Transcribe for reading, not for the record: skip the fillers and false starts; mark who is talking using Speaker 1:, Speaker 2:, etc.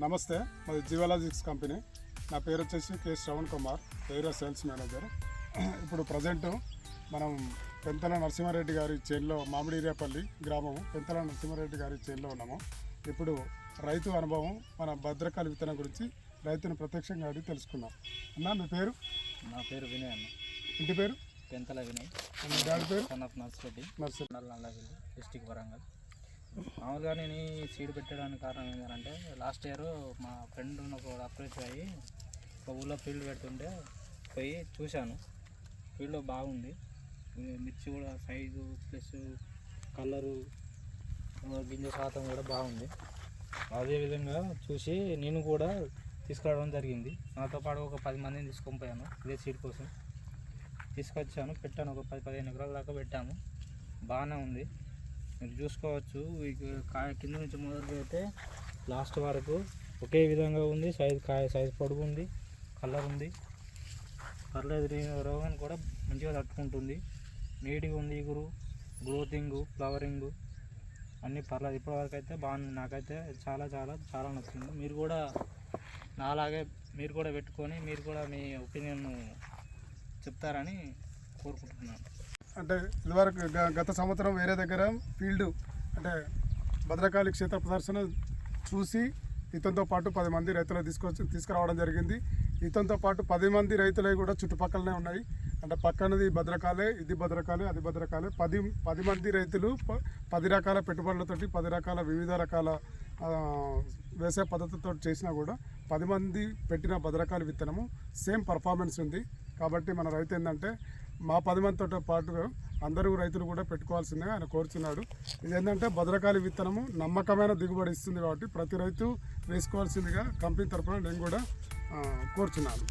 Speaker 1: నమస్తే, మాది జియోలాజిక్స్ కంపెనీ. నా పేరు వచ్చేసి K Shravan Kumar, area sales manager. ఇప్పుడు ప్రజెంట్ మనం పెంతల నరసింహారెడ్డి గారి చేనులో, మామిడిరేపల్లి గ్రామం పెంతల నరసింహారెడ్డి గారి చేనులో ఉన్నాము. ఇప్పుడు రైతు అనుభవం, మన భద్రకాళి విత్తనం గురించి రైతును ప్రత్యక్షంగా అడిగి తెలుసుకున్నాం. అన్న, మీ పేరు?
Speaker 2: నా పేరు వినయ్ అన్న.
Speaker 1: ఇంటి పేరు?
Speaker 2: పెంతల వినయ్.
Speaker 1: మీ డాడీ పేరు?
Speaker 2: నర్సిరెడ్డి, నల్లగిరి డిస్టిక్ వరంగల్. మామూలుగా నేను ఈ సీడ్ పెట్టడానికి కారణం ఏంటంటే, లాస్ట్ ఇయర్ మా ఫ్రెండ్ ఒక అప్రోచ్ అయ్యి ఒక ఊళ్ళో ఫీల్డ్ పెడుతుంటే పోయి చూశాను. ఫీల్డ్లో బాగుంది, మిర్చి కూడా సైజు ప్లస్ కలరు, గింజ శాతం కూడా బాగుంది. అదేవిధంగా చూసి నేను కూడా తీసుకురావడం జరిగింది. నాతో పాటు ఒక 10 మందిని తీసుకొని పోయాను ఇదే సీడ్ కోసం. తీసుకొచ్చాను, పెట్టాను. ఒక 10-15 ఎకరాల దాకా పెట్టాము. బాగానే ఉంది, మీరు చూసుకోవచ్చు. కాయ కింద నుంచి మొదలు పెడితే లాస్ట్ వరకు ఒకే విధంగా ఉంది. కాయ సైజు పొడుగు ఉంది, కలర్ ఉంది, పర్లేదు. రోగాన్ని కూడా మంచిగా తట్టుకుంటుంది, నీట్గా ఉంది. ఇగురు, గ్రోతింగ్, ఫ్లవరింగ్ అన్నీ పర్లేదు. ఇప్పటివరకు అయితే బాగుంది. నాకైతే చాలా చాలా చాలా నచ్చింది. మీరు కూడా నాలాగే మీరు కూడా పెట్టుకొని మీరు కూడా మీ ఒపీనియన్ చెప్తారని కోరుకుంటున్నాను.
Speaker 1: అంటే ఇదివరకు గత సంవత్సరం వేరే దగ్గర ఫీల్డ్ అంటే భద్రకాళి క్షేత్ర ప్రదర్శన చూసి ఇతనితో పాటు 10 మంది రైతులు తీసుకురావడం జరిగింది. ఇతనితో పాటు 10 మంది రైతులవి కూడా చుట్టుపక్కలనే ఉన్నాయి. అంటే పక్కనది భద్రకాలే, ఇది భద్రకాలే, అది భద్రకాలే. 10 మంది రైతులు 10 రకాల పెట్టుబడులతోటి 10 రకాల వివిధ రకాల వ్యవసాయ పద్ధతితో చేసినా కూడా 10 మంది పెట్టిన భద్రకాళి విత్తనము సేమ్ పర్ఫార్మెన్స్ ఉంది. కాబట్టి మన రైతు ఏంటంటే, మా 10 మందితో పాటు అందరూ రైతులు కూడా పెట్టుకోవాల్సిందిగా ఆయన కోరుచున్నాడు. ఇదేంటంటే భద్రకాళి విత్తనము నమ్మకమైన దిగుబడి ఇస్తుంది కాబట్టి ప్రతి రైతు వేసుకోవాల్సిందిగా కంపెనీ తరఫున నేను కూడా కోరుచున్నాను.